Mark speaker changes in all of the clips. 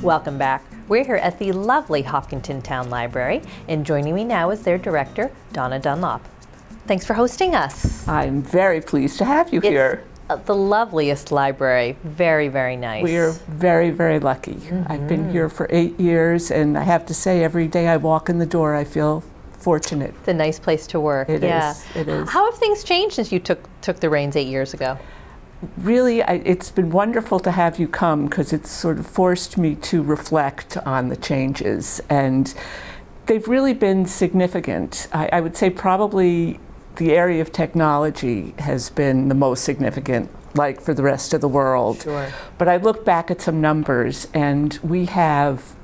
Speaker 1: Welcome back. We're here at the lovely Hopkinton Town Library, and joining me now is their director, Donna Dunlop. Thanks for hosting us.
Speaker 2: I'm very pleased to have you here.
Speaker 1: The loveliest library. Very, very nice.
Speaker 2: We're very, very lucky. Mm-hmm. I've been here for 8 years, and I have to say, every day I walk in the door, I feel fortunate.
Speaker 1: It's a nice place to work.
Speaker 2: It is. It is.
Speaker 1: How have things changed since you took the reins 8 years ago?
Speaker 2: Really, it's been wonderful to have you come, because it's sort of forced me to reflect on the changes, and they've really been significant. I would say probably the area of technology has been the most significant, like for the rest of the world.
Speaker 1: Sure.
Speaker 2: But I look back at some numbers, and we have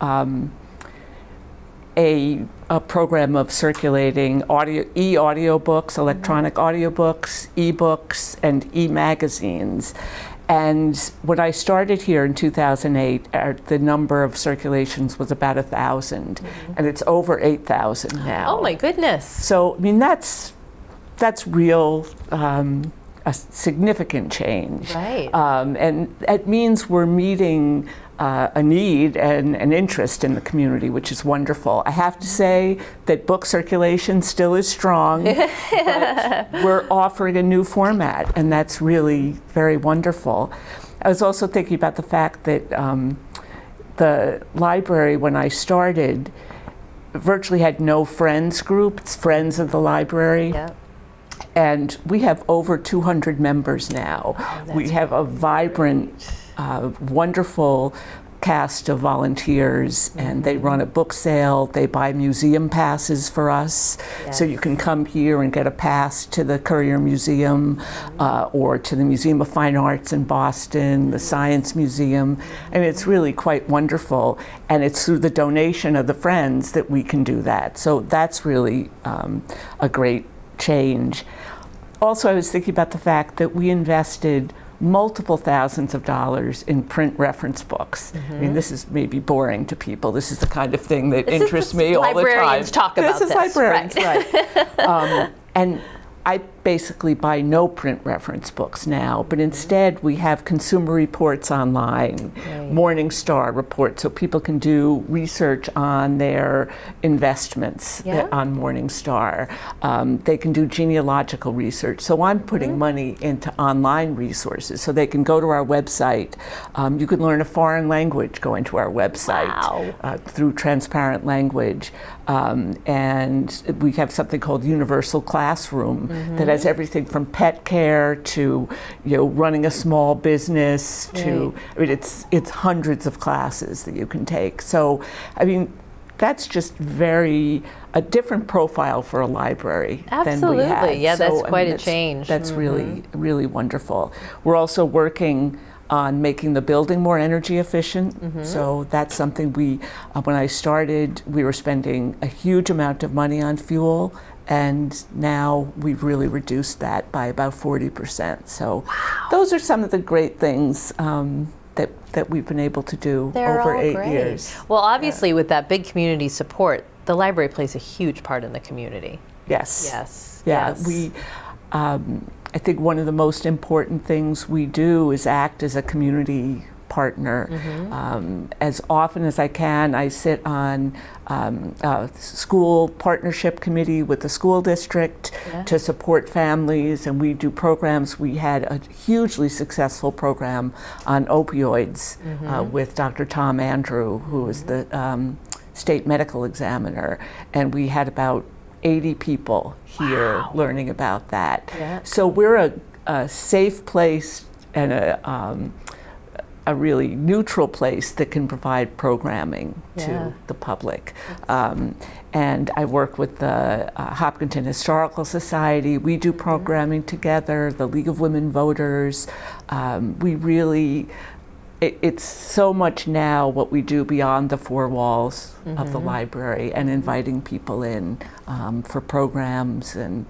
Speaker 2: a program of circulating e-audiobooks, electronic audiobooks, e-books, and e-magazines. And when I started here in 2008, the number of circulations was about 1,000, and it's over 8,000 now.
Speaker 1: Oh my goodness.
Speaker 2: So, I mean, that's real, a significant change.
Speaker 1: Right.
Speaker 2: And it means we're meeting a need and an interest in the community, which is wonderful. I have to say that book circulation still is strong, but we're offering a new format, and that's really very wonderful. I was also thinking about the fact that the library, when I started, virtually had no friends group. It's Friends of the Library.
Speaker 1: Yeah.
Speaker 2: And we have over 200 members now.
Speaker 1: Oh,
Speaker 2: we have a vibrant, wonderful cast of volunteers, and they run a book sale. They buy museum passes for us.
Speaker 1: Yes.
Speaker 2: So you can come here and get a pass to the Currier Museum or to the Museum of Fine Arts in Boston, the Science Museum. And it's really quite wonderful. And it's through the donation of the Friends that we can do that. So that's really a great change. Also, I was thinking about the fact that we invested multiple thousands of dollars in print reference books. I mean, this is maybe boring to people. This is the kind of thing that interests me all the time.
Speaker 1: Librarians talk about this.
Speaker 2: This is librarians, right. And I basically buy no print reference books now, but instead we have consumer reports online, Morningstar reports, so people can do research on their investments on Morningstar. They can do genealogical research. So I'm putting money into online resources, so they can go to our website. You can learn a foreign language going to our website through transparent language. And we have something called Universal Classroom that has everything from pet care to, running a small business to, I mean, it's hundreds of classes that you can take. So, I mean, that's just a different profile for a library than we had.
Speaker 1: Yeah,
Speaker 2: so,
Speaker 1: that's quite a change.
Speaker 2: That's really, really wonderful. We're also working on making the building more energy efficient. So that's something when I started, we were spending a huge amount of money on fuel, and now we've really reduced that by about 40%. So those are some of the great things that we've been able to do over 8 years.
Speaker 1: Well, obviously with that big community support, the library plays a huge part in the community.
Speaker 2: Yes.
Speaker 1: Yes.
Speaker 2: Yeah,
Speaker 1: yes.
Speaker 2: I think one of the most important things we do is act as a community partner. As often as I can, I sit on a school partnership committee with the school district to support families, and we do programs. We had a hugely successful program on opioids with Dr. Tom Andrew, who is the state medical examiner, and we had about 80 people here learning about that. So we're a safe place and a really neutral place that can provide programming to the public. And I work with the Hopkinton Historical Society. We do programming together, the League of Women Voters. We really, it's so much now what we do beyond the four walls of the library, and inviting people in for programs, and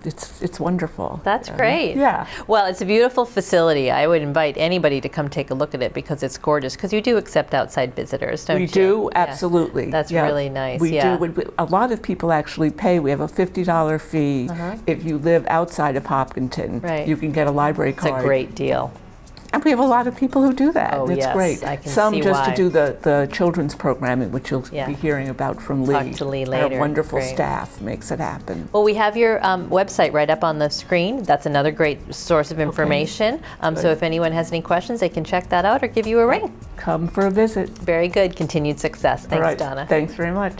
Speaker 2: it's wonderful.
Speaker 1: That's great.
Speaker 2: Yeah.
Speaker 1: Well, it's a beautiful facility. I would invite anybody to come take a look at it because it's gorgeous, because you do accept outside visitors, don't you?
Speaker 2: We do, absolutely.
Speaker 1: Yeah. That's really nice.
Speaker 2: We do. A lot of people actually pay. We have a $50 fee if you live outside of Hopkinton.
Speaker 1: Right.
Speaker 2: You can get a library card.
Speaker 1: It's a great deal.
Speaker 2: And we have a lot of people who do that.
Speaker 1: Oh,
Speaker 2: and it's
Speaker 1: yes,
Speaker 2: great.
Speaker 1: I can
Speaker 2: Some
Speaker 1: see
Speaker 2: just
Speaker 1: why.
Speaker 2: to do the children's programming, which you'll
Speaker 1: Yeah.
Speaker 2: be hearing about from Lee.
Speaker 1: Talk to Lee
Speaker 2: Our
Speaker 1: later.
Speaker 2: wonderful
Speaker 1: Great.
Speaker 2: staff makes it happen.
Speaker 1: Well, we have your website right up on the screen. That's another great source of information. So if anyone has any questions, they can check that out or give you a ring.
Speaker 2: Come for a visit.
Speaker 1: Very good. Continued success.
Speaker 2: All
Speaker 1: Thanks,
Speaker 2: right.
Speaker 1: Donna.
Speaker 2: Thanks very much.